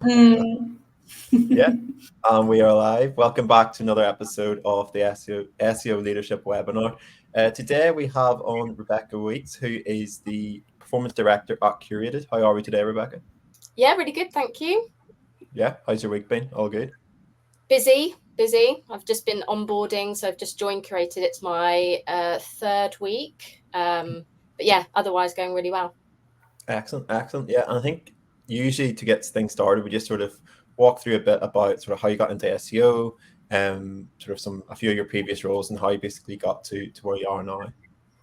Mm. Yeah, we are live. Welcome back to another episode of the SEO Leadership webinar. Today we have on Rebecca Weeks, who is the Performance Director at Curated. How are we today, Rebecca? Yeah, really good, thank you. Yeah, how's your week been? All good? Busy. I've just been onboarding, so I've just joined Curated. It's my third week. But yeah, otherwise going really well. Excellent. Yeah, and I think usually to get things started, we just sort of walk through a bit about sort of how you got into SEO, sort of a few of your previous roles and how you basically got to where you are now.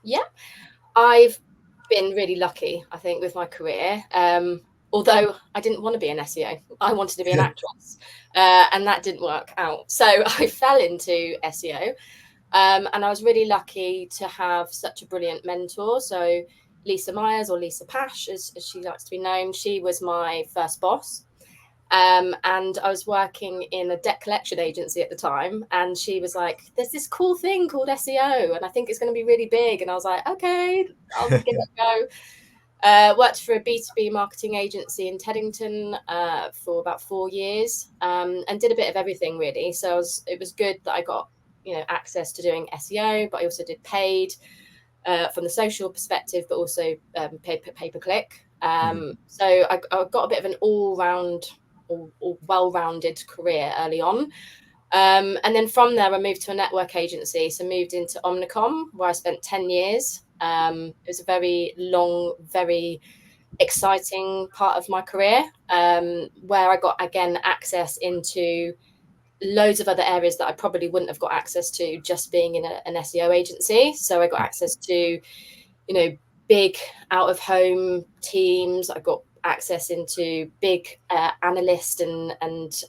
Yeah, I've been really lucky, I think, with my career. Although I didn't want to be an SEO, I wanted to be an actress, and that didn't work out. So I fell into SEO, and I was really lucky to have such a brilliant mentor. So Lisa Myers, or Lisa Pash, as she likes to be known, she was my first boss. And I was working in a debt collection agency at the time, and she was like, there's this cool thing called SEO, and I think it's going to be really big. And I was like, okay, I'll give it a go. Worked for a B2B marketing agency in Teddington for about 4 years, and did a bit of everything really. So it was good that I got access to doing SEO, but I also did paid from the social perspective, but also pay-per-click. So I got a bit of an all-round or well-rounded career early on. And then from there, I moved to a network agency. So moved into Omnicom, where I spent 10 years. It was a very long, very exciting part of my career, where I got, again, access into loads of other areas that I probably wouldn't have got access to just being in an SEO agency. So I got access to, big out-of-home teams. I got access into big analyst and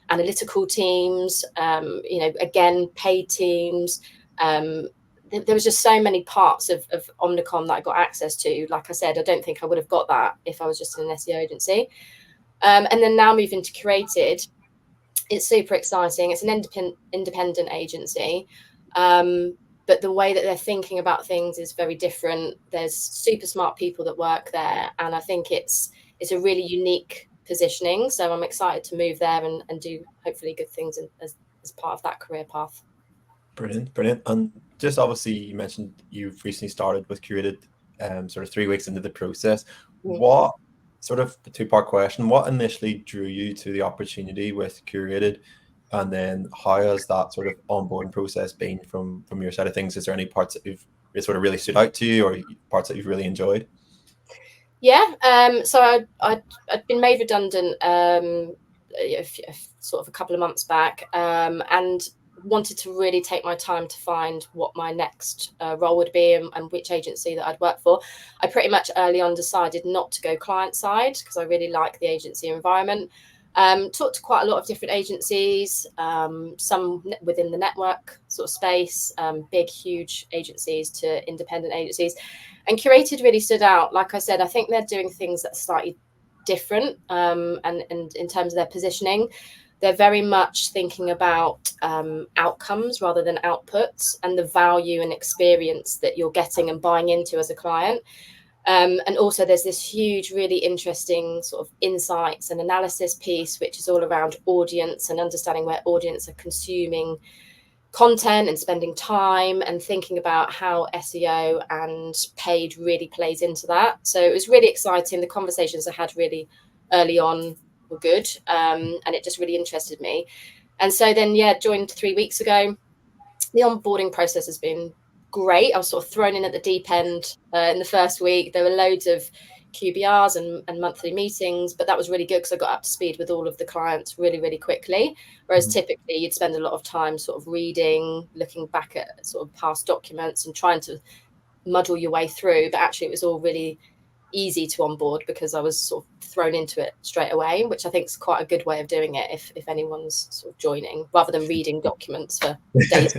analytical teams, again, paid teams. There was just so many parts of Omnicom that I got access to. Like I said, I don't think I would have got that if I was just in an SEO agency. And then now moving to Curated, it's super exciting. It's an independent agency. But the way that they're thinking about things is very different. There's super smart people that work there. And I think it's a really unique positioning. So I'm excited to move there and do hopefully good things as part of that career path. Brilliant. And just obviously you mentioned you've recently started with Curated, sort of 3 weeks into the process. What sort of the two-part question, what initially drew you to the opportunity with Curated? And then how has that sort of onboarding process been from your side of things? Is there any parts that you've sort of really stood out to you, or parts that you've really enjoyed? Yeah, so I'd been made redundant sort of a couple of months back, and wanted to really take my time to find what my next role would be and which agency that I'd work for. I pretty much early on decided not to go client side because I really like the agency environment. Talked to quite a lot of different agencies, some within the network sort of space, big, huge agencies to independent agencies. And Curated really stood out. Like I said, I think they're doing things that are slightly different, and in terms of their positioning. They're very much thinking about outcomes rather than outputs, and the value and experience that you're getting and buying into as a client. And also there's this huge, really interesting sort of insights and analysis piece, which is all around audience and understanding where audience are consuming content and spending time, and thinking about how SEO and paid really plays into that. So it was really exciting. The conversations I had really early on were good, and it just really interested me. And so then, joined 3 weeks ago. The onboarding process has been great. I was sort of thrown in at the deep end in the first week. There were loads of QBRs and monthly meetings, but that was really good because I got up to speed with all of the clients really, really quickly. Whereas typically you'd spend a lot of time sort of reading, looking back at sort of past documents and trying to muddle your way through. But actually it was all really easy to onboard because I was sort of thrown into it straight away, which I think is quite a good way of doing it if anyone's sort of joining, rather than reading documents for days.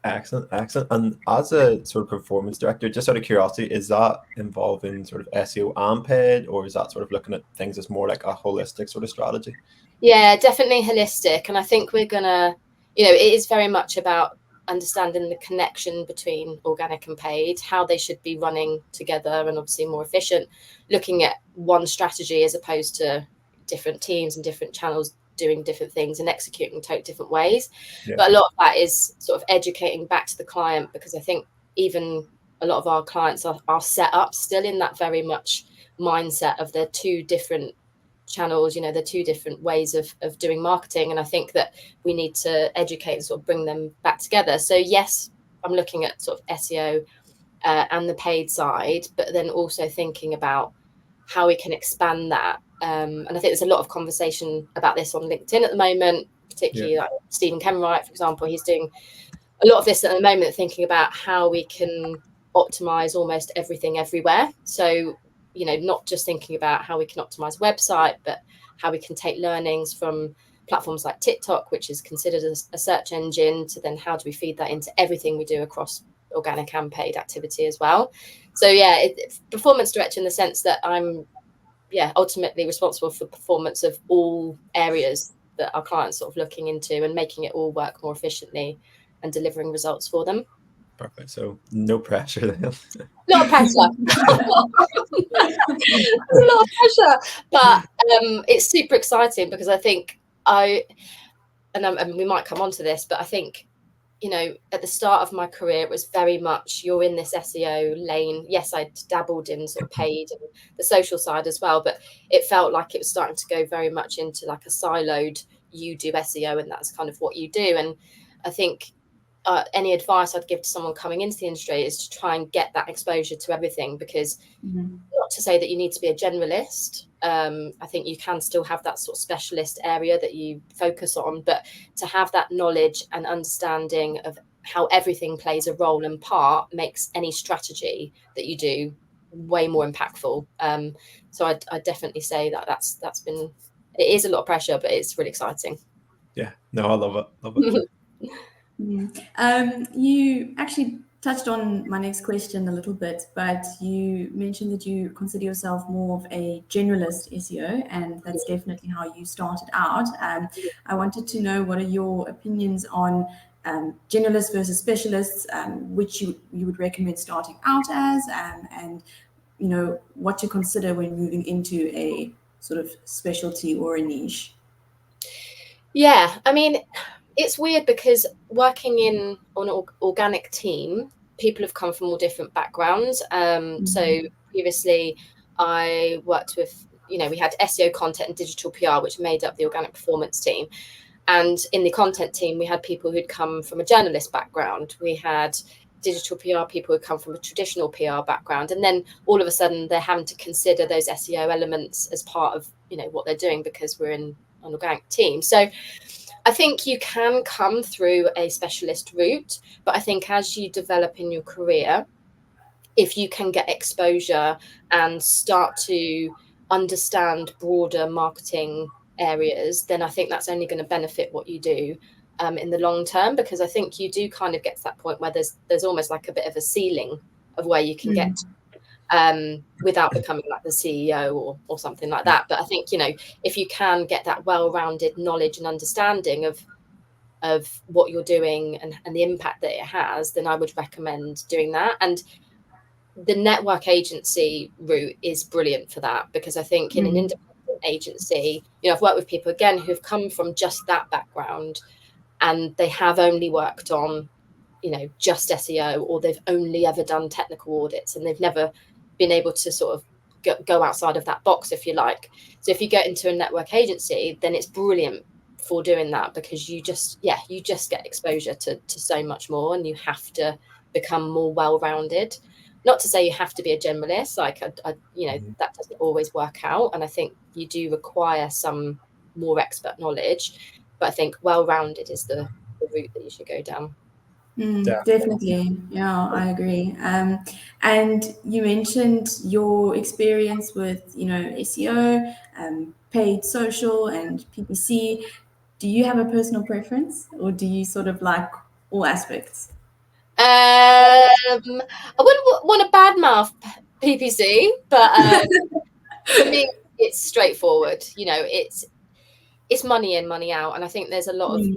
Excellent. And as a sort of performance director, just out of curiosity, is that involving sort of SEO and paid, or is that sort of looking at things as more like a holistic sort of strategy? Yeah, definitely holistic. And I think we're gonna, it is very much about understanding the connection between organic and paid, how they should be running together and obviously more efficient, looking at one strategy as opposed to different teams and different channels doing different things and executing totally different ways. But a lot of that is sort of educating back to the client, because I think even a lot of our clients are set up still in that very much mindset of they're two different channels, you know, they're two different ways of doing marketing. And I think that we need to educate and sort of bring them back together. So yes, I'm looking at sort of SEO and the paid side, but then also thinking about how we can expand that. And I think there's a lot of conversation about this on LinkedIn at the moment, particularly like Stephen Kenwright, for example. He's doing a lot of this at the moment, thinking about how we can optimize almost everything everywhere. So, you know, not just thinking about how we can optimize a website, but how we can take learnings from platforms like TikTok, which is considered a search engine, to then how do we feed that into everything we do across organic and paid activity as well. So yeah, it's performance director in the sense that I'm ultimately responsible for performance of all areas that our clients sort of looking into, and making it all work more efficiently and delivering results for them. Perfect. So no pressure then. Not a pressure. There's a lot of pressure, but it's super exciting, because I think and we might come on to this, but I think, you know, at the start of my career, it was very much you're in this SEO lane. Yes, I dabbled in sort of paid and the social side as well, but it felt like it was starting to go very much into like a siloed, you do SEO and that's kind of what you do. And I think any advice I'd give to someone coming into the industry is to try and get that exposure to everything, because not to say that you need to be a generalist. I think you can still have that sort of specialist area that you focus on, but to have that knowledge and understanding of how everything plays a role and part makes any strategy that you do way more impactful. So I definitely say that that's been, it is a lot of pressure, but it's really exciting. Yeah, no, I love it. You actually touched on my next question a little bit, but you mentioned that you consider yourself more of a generalist SEO, and that's definitely how you started out. I wanted to know, what are your opinions on generalists versus specialists, which you would recommend starting out as, and you know, what to consider when moving into a sort of specialty or a niche? Yeah, I mean, it's weird because working on an organic team, people have come from all different backgrounds. So previously I worked with, you know, we had SEO content and digital PR, which made up the organic performance team. And in the content team, we had people who'd come from a journalist background. We had digital PR people who come from a traditional PR background. And then all of a sudden they're having to consider those SEO elements as part of, you know, what they're doing, because we're in an organic team. So I think you can come through a specialist route, but I think as you develop in your career, if you can get exposure and start to understand broader marketing areas, then I think that's only going to benefit what you do in the long term, because I think you do kind of get to that point where there's almost like a bit of a ceiling of where you can get without becoming like the CEO or something like that. But I think, you know, if you can get that well-rounded knowledge and understanding of what you're doing and the impact that it has, then I would recommend doing that. And the network agency route is brilliant for that, because I think in an independent agency, you know, I've worked with people again who've come from just that background, and they have only worked on, you know, just SEO, or they've only ever done technical audits, and they've never been able to sort of go outside of that box, if you like. So if you get into a network agency, then it's brilliant for doing that, because you just get exposure to so much more, and you have to become more well-rounded. Not to say you have to be a generalist, like you know, that doesn't always work out, and I think you do require some more expert knowledge, but I think well-rounded is the route that you should go down. Definitely. Yeah, I agree. And you mentioned your experience with, you know, SEO, paid social and PPC. Do you have a personal preference, or do you sort of like all aspects? I wouldn't want to badmouth PPC, but for me, it's straightforward. You know, it's money in, money out, and I think there's a lot of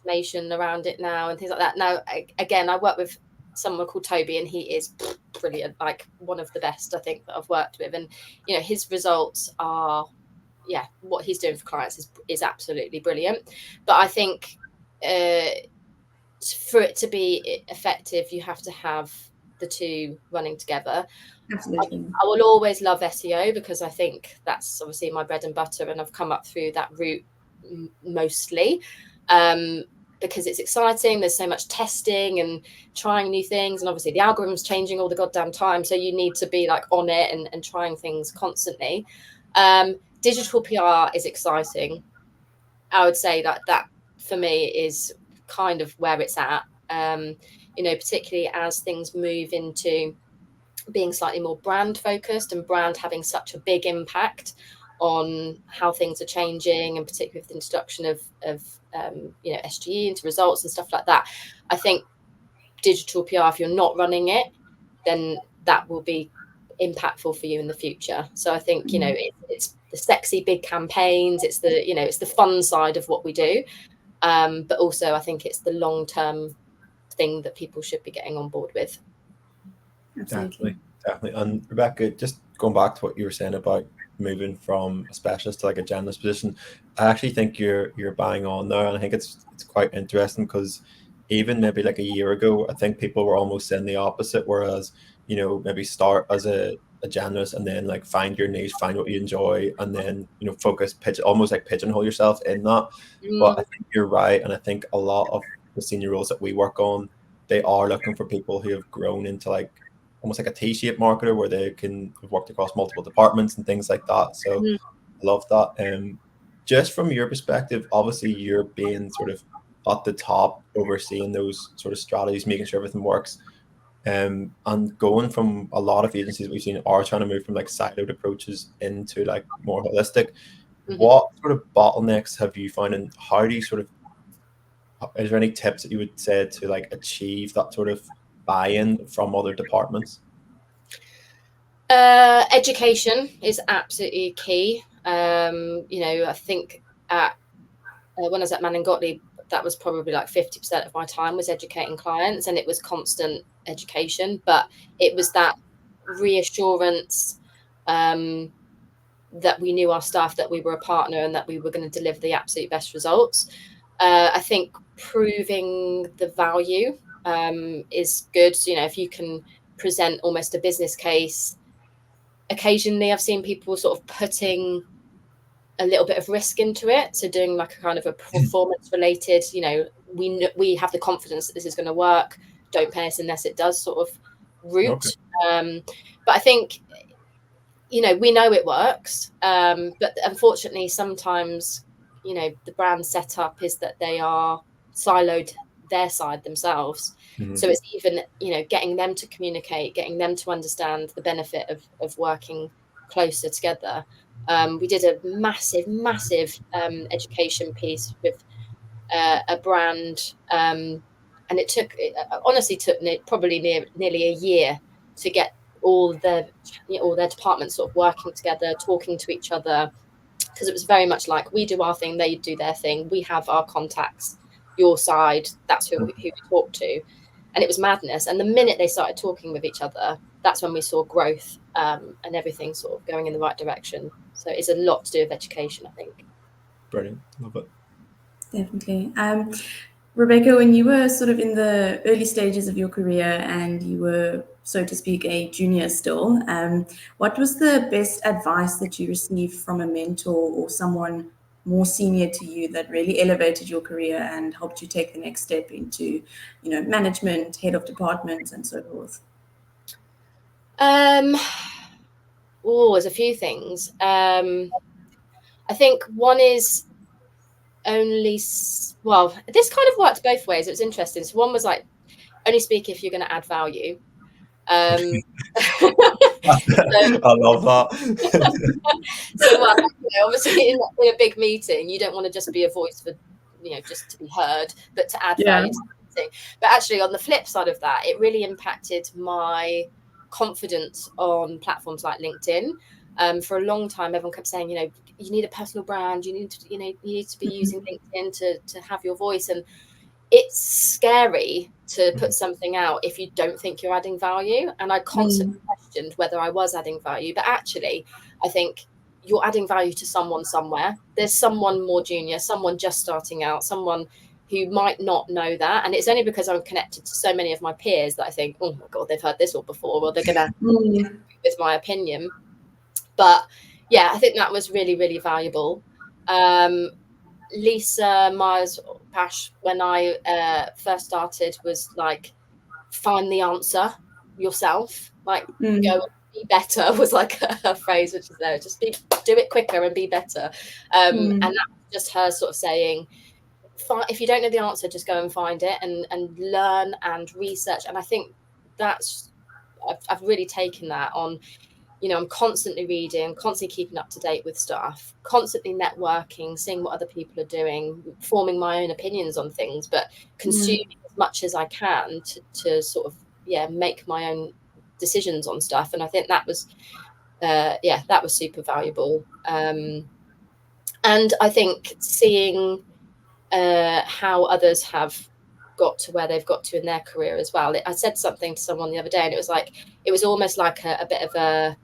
automation around it now and things like that. Now, again, I work with someone called Toby, and he is brilliant, like one of the best I think that I've worked with. And you know, his results are, yeah, what he's doing for clients is absolutely brilliant. But I think for it to be effective, you have to have the two running together. Absolutely. I will always love SEO because I think that's obviously my bread and butter, and I've come up through that route mostly because it's exciting. There's so much testing and trying new things, and obviously the algorithm's changing all the goddamn time, so you need to be like on it and trying things constantly. Digital PR is exciting. I would say that for me is kind of where it's at, you know, particularly as things move into being slightly more brand focused, and brand having such a big impact on how things are changing, and particularly with the introduction of you know, SGE into results and stuff like that. I think digital PR, if you're not running it, then that will be impactful for you in the future. So I think, you know, it's the sexy big campaigns, it's the, you know, it's the fun side of what we do, but also I think it's the long-term thing that people should be getting on board with. Absolutely. Definitely. And Rebecca, just going back to what you were saying about moving from a specialist to like a generalist position, I actually think you're bang on there, and I think it's quite interesting because even maybe like a year ago, I think people were almost saying the opposite, whereas, you know, maybe start as a generalist and then like find your niche, find what you enjoy, and then, you know, focus, almost like pigeonhole yourself in that. But I think you're right, and I think a lot of the senior roles that we work on, they are looking for people who have grown into like almost like a T-shaped marketer where they can have worked across multiple departments and things like that. So I love that. Just from your perspective, obviously you're being sort of at the top, overseeing those sort of strategies, making sure everything works. And going from a lot of agencies we've seen are trying to move from like siloed approaches into like more holistic. What sort of bottlenecks have you found, and how do you sort of, is there any tips that you would say to like achieve that sort of buy-in from other departments? Education is absolutely key. You know, I think when I was at Manning Gottlieb, that was probably like 50% of my time was educating clients, and it was constant education, but it was that reassurance that we knew our staff, that we were a partner, and that we were going to deliver the absolute best results. I think proving the value is good. So, you know, if you can present almost a business case, occasionally I've seen people sort of putting a little bit of risk into it. So doing like a kind of a performance related, you know, we have the confidence that this is going to work, don't pay us unless it does sort of route. Okay. But I think, you know, we know it works. But unfortunately, sometimes, you know, the brand setup is that they are siloed their side themselves. So it's even, you know, getting them to communicate, getting them to understand the benefit of working closer together. We did a massive education piece with a brand, and it honestly took probably nearly a year to get all their departments sort of working together, talking to each other, because it was very much like we do our thing, they do their thing, we have our contacts, your side, that's who we talk to. And it was madness. And the minute they started talking with each other, that's when we saw growth and everything sort of going in the right direction. So it's a lot to do with education, I think. Brilliant. Love it. Definitely. Rebecca, when you were sort of in the early stages of your career and you were, so to speak, a junior still, what was the best advice that you received from a mentor or someone more senior to you that really elevated your career and helped you take the next step into, you know, management, head of departments, and so forth? There's a few things. I think one is this kind of worked both ways. It was interesting. So one was like, only speak if you're going to add value. I love that. So, well, you know, obviously in a big meeting, you don't want to just be a voice for, you know, just to be heard, but to add value to the meeting. But actually, on the flip side of that, it really impacted my confidence on platforms like LinkedIn. For a long time, everyone kept saying, you know, you need a personal brand, you need to be using LinkedIn to have your voice. And, it's scary to put something out if you don't think you're adding value. And I constantly questioned whether I was adding value, but actually I think you're adding value to someone somewhere. There's someone more junior, someone just starting out, someone who might not know that. And it's only because I'm connected to so many of my peers that I think, oh my God, they've heard this all before, or they're going to with my opinion. But yeah, I think that was really, really valuable. Lisa Myers-Pash, when I first started, was like, find the answer yourself, like go and be better was like her phrase, which is there, just do it quicker and be better. And that was just her sort of saying, if you don't know the answer, just go and find it and learn and research. And I think that's, I've really taken that on. You know, I'm constantly reading, constantly keeping up to date with stuff, constantly networking, seeing what other people are doing, forming my own opinions on things, but consuming as much as I can to sort of, make my own decisions on stuff. And I think that was, that was super valuable. And I think seeing how others have got to where they've got to in their career as well. I said something to someone the other day, and it was almost like a bit of a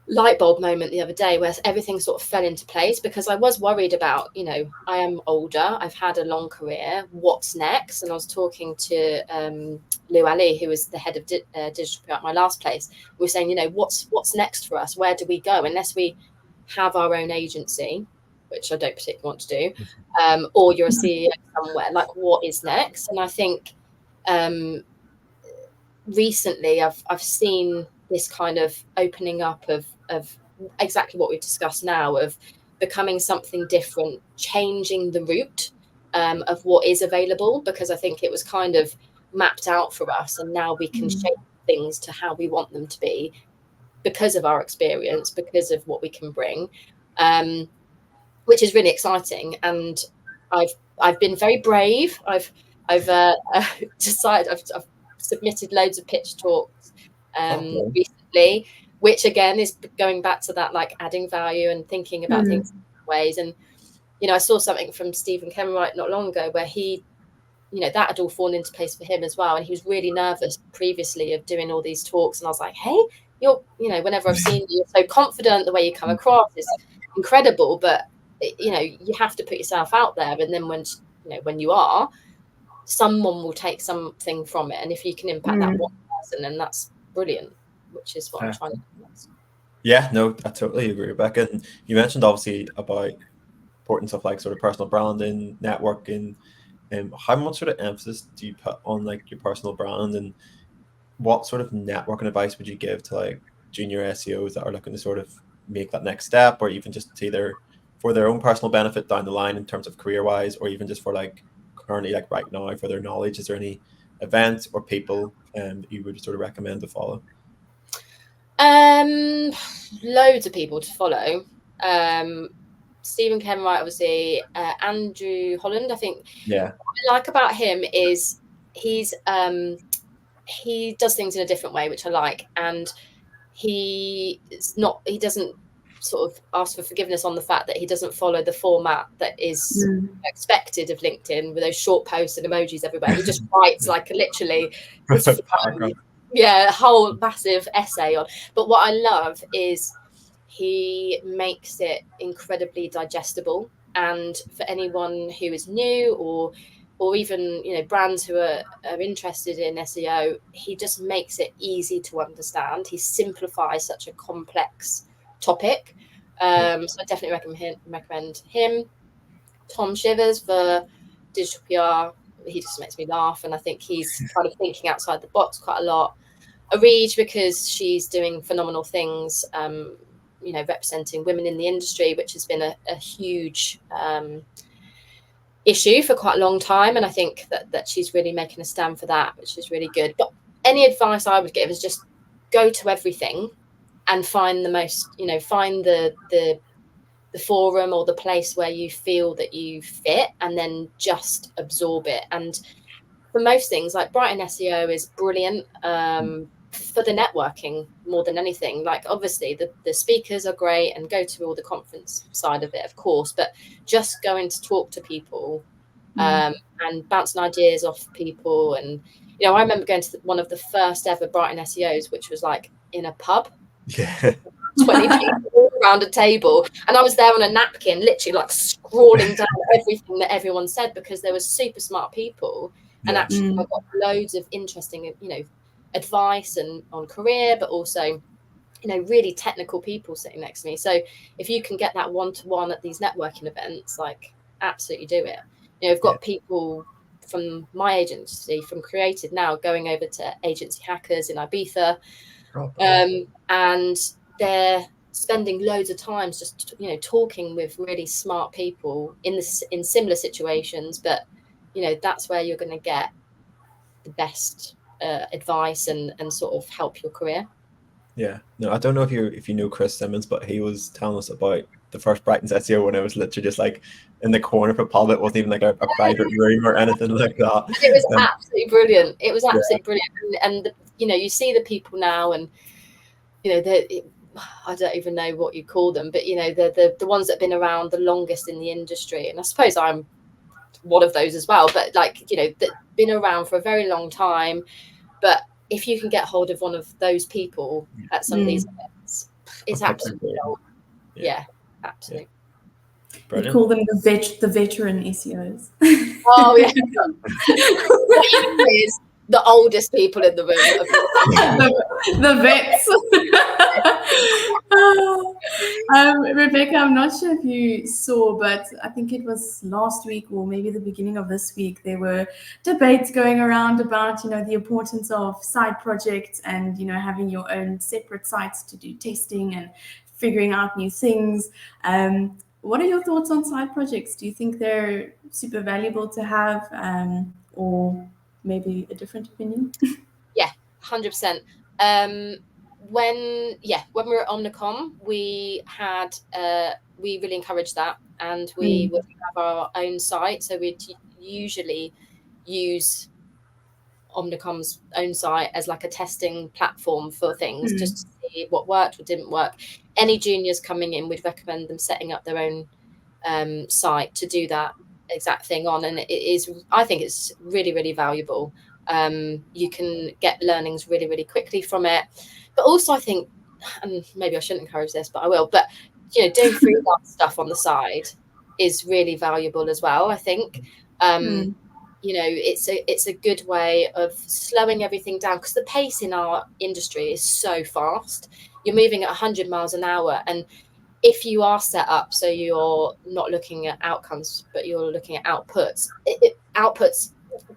light bulb moment the other day where everything sort of fell into place, because I was worried about, you know, I am older, I've had a long career, what's next? And I was talking to Lou Ali, who was the head of digital PR at my last place. We were saying, you know, what's next for us? Where do we go unless we have our own agency, which I don't particularly want to do, or you're a CEO somewhere, like what is next? And I think recently I've seen this kind of opening up of exactly what we've discussed now, of becoming something different, changing the route of what is available, because I think it was kind of mapped out for us, and now we can shape things to how we want them to be because of our experience, because of what we can bring, which is really exciting. And I've been very brave. I've decided I've submitted loads of pitch talks recently, which again is going back to that, like adding value and thinking about things in ways. And you know, I saw something from Stephen Kenwright not long ago where he, you know, that had all fallen into place for him as well, and he was really nervous previously of doing all these talks. And I was like, hey, you know, whenever I've seen you, you're so confident, the way you come across is incredible, but you know, you have to put yourself out there, and then when you are, someone will take something from it, and if you can impact that one person, then that's brilliant, which is what I'm trying to do next. Yeah, no, I totally agree, Rebecca. And you mentioned obviously about importance of like sort of personal branding, networking, and how much sort of emphasis do you put on like your personal brand, and what sort of networking advice would you give to like junior SEOs that are looking to sort of make that next step, or even just either for their own personal benefit down the line in terms of career wise, or even just for like currently like right now for their knowledge? Is there any events or people you would sort of recommend to follow? Loads of people to follow. Stephen Kenwright, obviously, Andrew Holland. I think what I like about him is he does things in a different way, which I like, and he doesn't sort of ask for forgiveness on the fact that he doesn't follow the format that is expected of LinkedIn with those short posts and emojis everywhere. He just writes like literally a whole massive essay on. But what I love is he makes it incredibly digestible, and for anyone who is new or even, you know, brands who are interested in SEO, he just makes it easy to understand. He simplifies such a complex topic. So I definitely recommend him. Tom Shivers for digital PR. He just makes me laugh, and I think he's kind of thinking outside the box quite a lot. Areej, because she's doing phenomenal things, you know, representing women in the industry, which has been a huge issue for quite a long time, and I think that she's really making a stand for that, which is really good. But any advice I would give is just go to everything and find the most, you know, find the forum or the place where you feel that you fit, and then just absorb it. And for most things, like Brighton SEO is brilliant for the networking more than anything. Like obviously the speakers are great, and go to all the conference side of it, of course, but just going to talk to people and bouncing ideas off people. And, you know, I remember going to one of the first ever Brighton SEOs, which was like in a pub. Yeah. 20 people around a table, and I was there on a napkin, literally like scrawling down everything that everyone said, because there were super smart people. And actually I got loads of interesting, you know, advice and on career, but also, you know, really technical people sitting next to me. So if you can get that one-to-one at these networking events, like, absolutely do it. You know, I've got people from my agency, from Curated, now going over to Agency Hackers in Ibiza, and they're spending loads of time just, you know, talking with really smart people in similar situations. But, you know, that's where you're going to get the best advice and sort of help your career. Yeah. No, I don't know if you know Chris Simmons, but he was telling us about the first Brighton's SEO when it was literally just like in the corner of a pub. It wasn't even like a private room or anything like that. It was absolutely brilliant. It was absolutely brilliant. And you know, you see the people now, and, you know, I don't even know what you call them, but, you know, the ones that have been around the longest in the industry. And I suppose I'm one of those as well, but, like, you know, that been around for a very long time. But if you can get hold of one of those people at some of these events, it's absolutely gold. Yeah, absolutely. Brilliant. You call them the veteran SEOs. Oh yeah. What you mean is the oldest people in the room. the vets. Rebecca, I'm not sure if you saw, but I think it was last week or maybe the beginning of this week, there were debates going around about, you know, the importance of side projects and, you know, having your own separate sites to do testing and figuring out new things. What are your thoughts on side projects? Do you think they're super valuable to have, or maybe a different opinion? Yeah, 100%. When we were at Omnicom, we really encouraged that, and we would have our own site. So we'd usually use Omnicom's own site as like a testing platform for things, just to see what worked, what didn't work. Any juniors coming in, we'd recommend them setting up their own site to do that exact thing on. And I think it's really, really valuable. You can get learnings really, really quickly from it. But also I think, and maybe I shouldn't encourage this, but I will, but, you know, doing freelance stuff on the side is really valuable as well, I think. You know, it's a good way of slowing everything down, because the pace in our industry is so fast. You're moving at 100 miles an hour. And if you are set up so you're not looking at outcomes, but you're looking at outputs,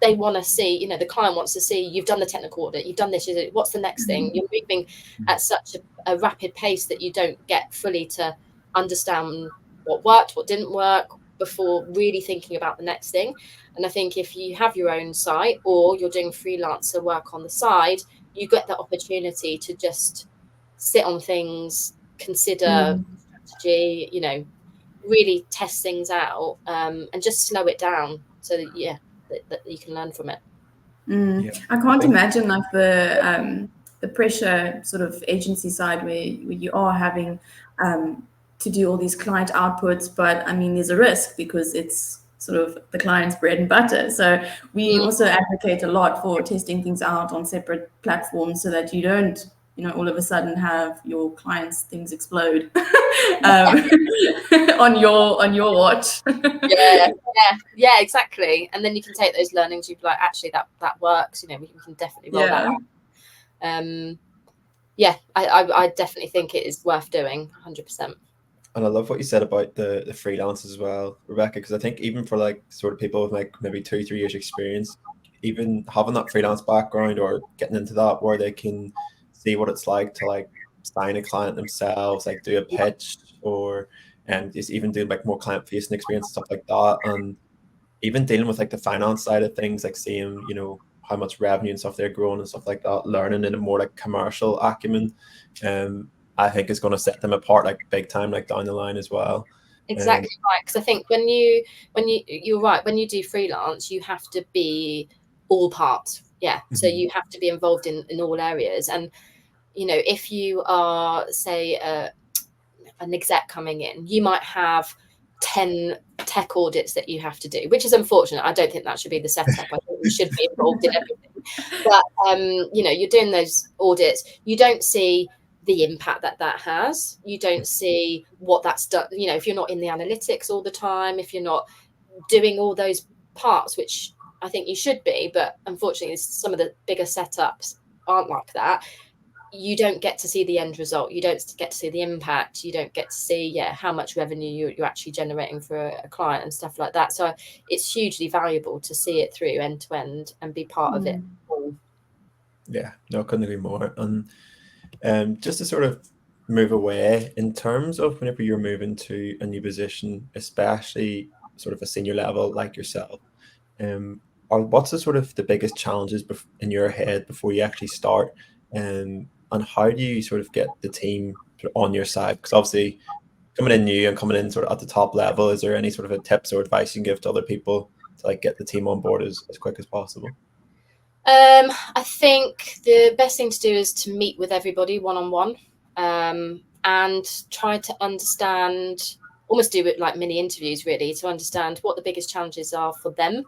they want to see, you know, the client wants to see you've done the technical audit, you've done this, what's the next thing? You're moving at such a rapid pace that you don't get fully to understand what worked, what didn't work, before really thinking about the next thing. And I think if you have your own site, or you're doing freelancer work on the side, you get the opportunity to just sit on things, consider strategy, you know, really test things out, and just slow it down so that, that you can learn from it. I can't imagine like the pressure sort of agency side where you are having to do all these client outputs, but I mean, there's a risk because it's sort of the client's bread and butter. So we also advocate a lot for testing things out on separate platforms so that you don't, you know, all of a sudden have your clients' things explode on your watch. yeah, exactly. And then you can take those learnings. You'd be like, actually, that works. You know, we can definitely roll that out. I definitely think it is worth doing, 100%. And I love what you said about the freelancers as well, Rebecca, because I think even for like sort of people with like maybe 2-3 years experience, even having that freelance background or getting into that where they can see what it's like to like sign a client themselves, like do a pitch, or just even doing like more client facing experience, stuff like that. And even dealing with like the finance side of things, like seeing, you know, how much revenue and stuff they're growing and stuff like that, learning in a more like commercial acumen, I think is going to set them apart like big time, like down the line as well. Exactly right. Because I think when you're right, when you do freelance, you have to be all parts. Yeah. So you have to be involved in all areas. And, you know, if you are, say, an exec coming in, you might have 10 tech audits that you have to do, which is unfortunate. I don't think that should be the setup. I think you should be involved in everything. But, you know, you're doing those audits. You don't see the impact that that has. You don't see what that's done. You know, if you're not in the analytics all the time, if you're not doing all those parts, which I think you should be, but unfortunately some of the bigger setups aren't like that. You don't get to see the end result. You don't get to see the impact. You don't get to see, how much revenue you're actually generating for a client and stuff like that. So it's hugely valuable to see it through end to end and be part of it all. Yeah, no, couldn't agree more. And just to sort of move away, in terms of whenever you're moving to a new position, especially sort of a senior level like yourself, what's the sort of the biggest challenges in your head before you actually start? And how do you sort of get the team on your side? Because obviously coming in new and coming in sort of at the top level, is there any sort of a tips or advice you can give to other people to like get the team on board as quick as possible? I think the best thing to do is to meet with everybody one-on-one, and try to understand, almost do it like mini interviews really, to understand what the biggest challenges are for them.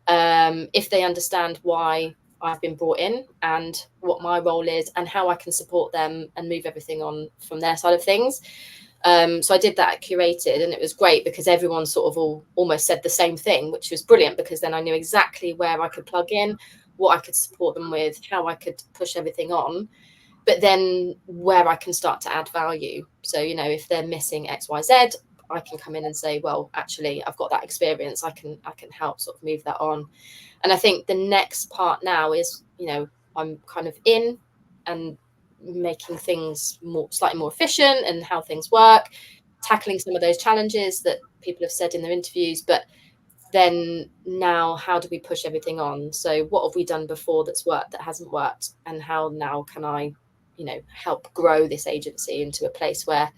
If they understand why I've been brought in and what my role is and how I can support them and move everything on from their side of things. So I did that at Curated, and it was great because everyone sort of almost said the same thing, which was brilliant because then I knew exactly where I could plug in, what I could support them with, how I could push everything on, but then where I can start to add value. So, you know, if they're missing X, Y, Z, I can come in and say, well, actually, I've got that experience. I can help sort of move that on. And I think the next part now is, you know, I'm kind of in and making things slightly more efficient and how things work, tackling some of those challenges that people have said in their interviews. But then now, how do we push everything on? So what have we done before that's worked, that hasn't worked? And how now can I, you know, help grow this agency into a place where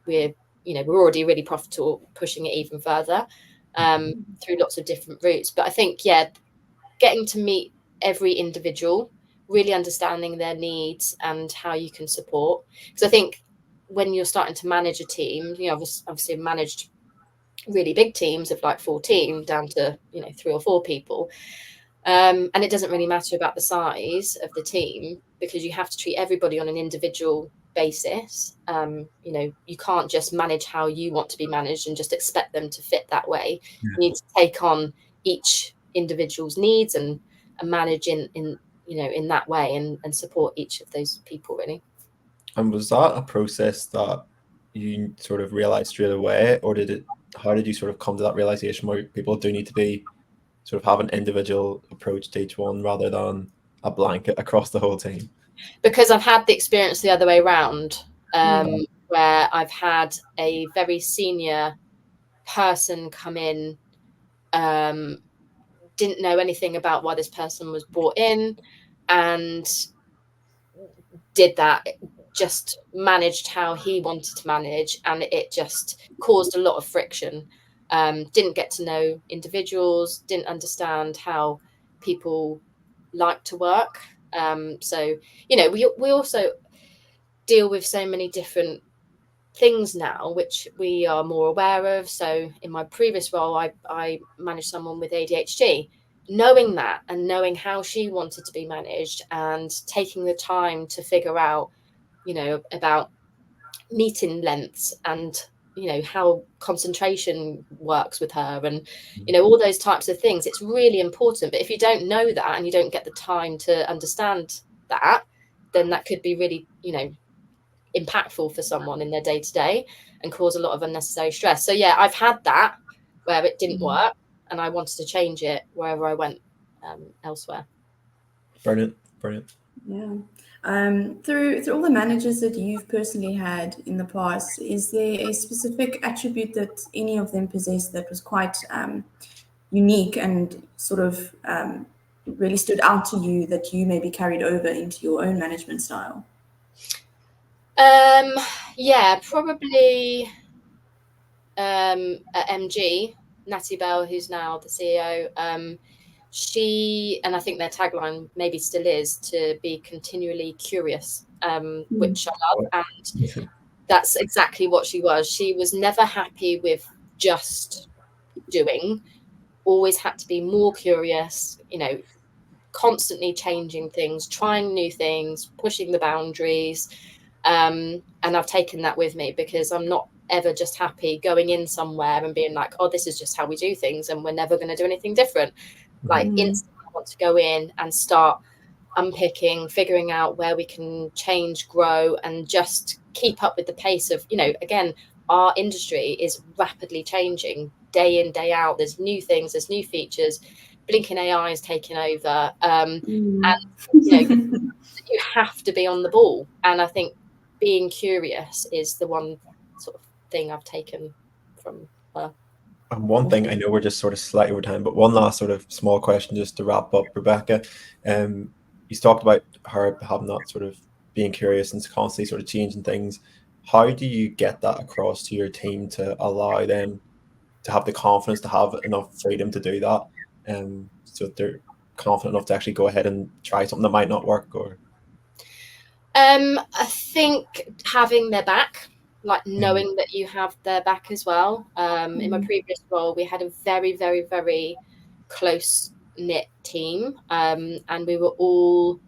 we're already really profitable, pushing it even further through lots of different routes. But I think, getting to meet every individual, really understanding their needs and how you can support. Because I think when you're starting to manage a team, you know, obviously managed really big teams of like 14 down to, you know, 3 or 4 people. And it doesn't really matter about the size of the team because you have to treat everybody on an individual basis. You know, you can't just manage how you want to be managed and just expect them to fit that way. You need to take on each individual's needs and manage in you know, in that way and support each of those people really. And was that a process that you sort of realized straight away, or how did you sort of come to that realization where people do need to be sort of have an individual approach to each one rather than a blanket across the whole team? Because I've had the experience the other way around, where I've had a very senior person come in, didn't know anything about why this person was brought in, and did that, just managed how he wanted to manage, and it just caused a lot of friction. Didn't get to know individuals, didn't understand how people like to work. So, you know, we also deal with so many different things now, which we are more aware of. So in my previous role, I managed someone with ADHD. Knowing that and knowing how she wanted to be managed and taking the time to figure out, you know, about meeting lengths and, you know, how concentration works with her and, you know, all those types of things. It's really important. But if you don't know that and you don't get the time to understand that, then that could be really, you know, impactful for someone in their day-to-day and cause a lot of unnecessary stress. So yeah, I've had that where it didn't work and I wanted to change it wherever I went elsewhere. Brilliant. Yeah. Through all the managers that you've personally had in the past, is there a specific attribute that any of them possessed that was quite unique and sort of really stood out to you that you maybe carried over into your own management style? Yeah, probably at MG, Natty Bell, who's now the CEO, she, and I think their tagline maybe still is, to be continually curious, which I love. And that's exactly what she was. She was never happy with just doing, always had to be more curious, you know, constantly changing things, trying new things, pushing the boundaries. And I've taken that with me, because I'm not ever just happy going in somewhere and being like, oh, this is just how we do things and we're never going to do anything different. Like instantly I want to go in and start unpicking, figuring out where we can change, grow, and just keep up with the pace of, you know, again, our industry is rapidly changing day in, day out. There's new things, there's new features, blinking AI is taking over. And, you know, you have to be on the ball. And I think being curious is the one sort of thing I've taken from her. And one thing, I know we're just sort of slightly over time, but one last sort of small question just to wrap up, Rebecca. You talked about her having that sort of being curious and constantly sort of changing things. How do you get that across to your team to allow them to have the confidence to have enough freedom to do that, so that they're confident enough to actually go ahead and try something that might not work? Or I think having their back, like knowing that you have their back as well. In my previous role, we had a very, very, very close knit team, and we all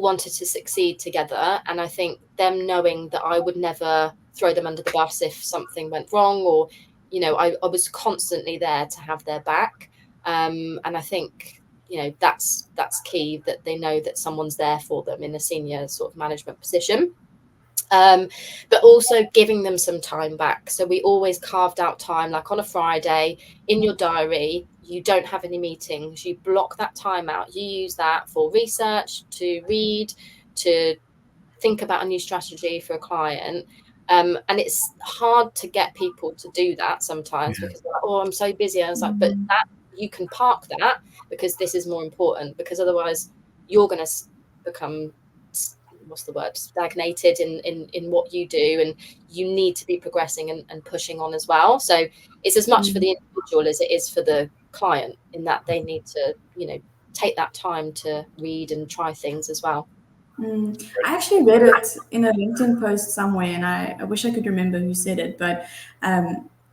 wanted to succeed together. And I think them knowing that I would never throw them under the bus if something went wrong, or, you know, I was constantly there to have their back. And I think, you know, that's key, that they know that someone's there for them in a senior sort of management position. But also giving them some time back. So we always carved out time, like on a Friday in your diary. You don't have any meetings, you block that time out, you use that for research, to read, to think about a new strategy for a client. And it's hard to get people to do that sometimes, because they're like, oh, I'm so busy. I was like, but that, you can park that, because this is more important, because otherwise you're going to become, what's the word, stagnated in what you do, and you need to be progressing and pushing on as well. So it's as much for the individual as it is for the client, in that they need to, you know, take that time to read and try things as well. I actually read it in a LinkedIn post somewhere, and I wish I could remember who said it, but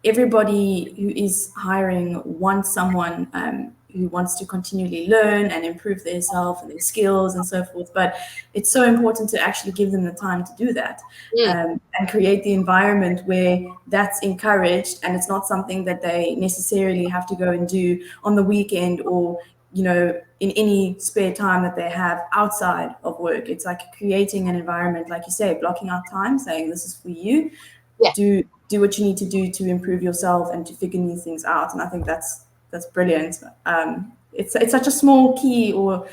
everybody who is hiring wants someone who wants to continually learn and improve themselves and their skills and so forth. But it's so important to actually give them the time to do that, and create the environment where that's encouraged, and it's not something that they necessarily have to go and do on the weekend, or, you know, in any spare time that they have outside of work. It's like creating an environment, like you say, blocking out time, saying this is for you. Do what you need to do to improve yourself and to figure new things out. And I think that's brilliant. It's such a small key, or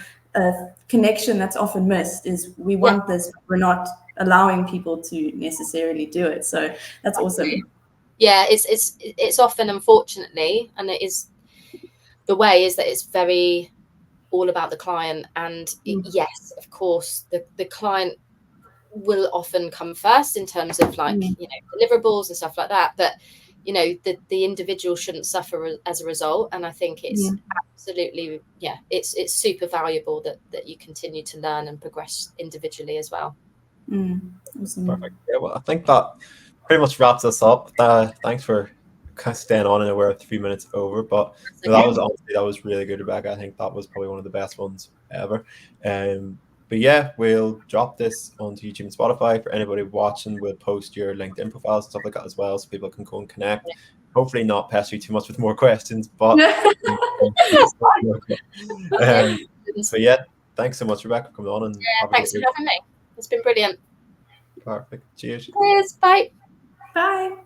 connection that's often missed, is we want this, but we're not allowing people to necessarily do it. So that's awesome. Yeah, it's often, unfortunately, and it is the way, is that it's very all about the client. And yes, of course, the client will often come first in terms of, like, you know, deliverables and stuff like that. But, you know, the individual shouldn't suffer as a result. And I think it's absolutely, it's super valuable that you continue to learn and progress individually as well. Awesome. Perfect. Yeah, well, I think that pretty much wraps us up. Thanks for staying on, and we're 3 minutes over, but that was really good, Rebecca. I think that was probably one of the best ones ever. But yeah, we'll drop this onto YouTube and Spotify. For anybody watching, we'll post your LinkedIn profiles and stuff like that as well, so people can go and connect. Hopefully not pester you too much with more questions, but so yeah, thanks so much, Rebecca, for coming on. And thanks for having me. It's been brilliant. Perfect. Cheers. Cheers. Bye. Bye.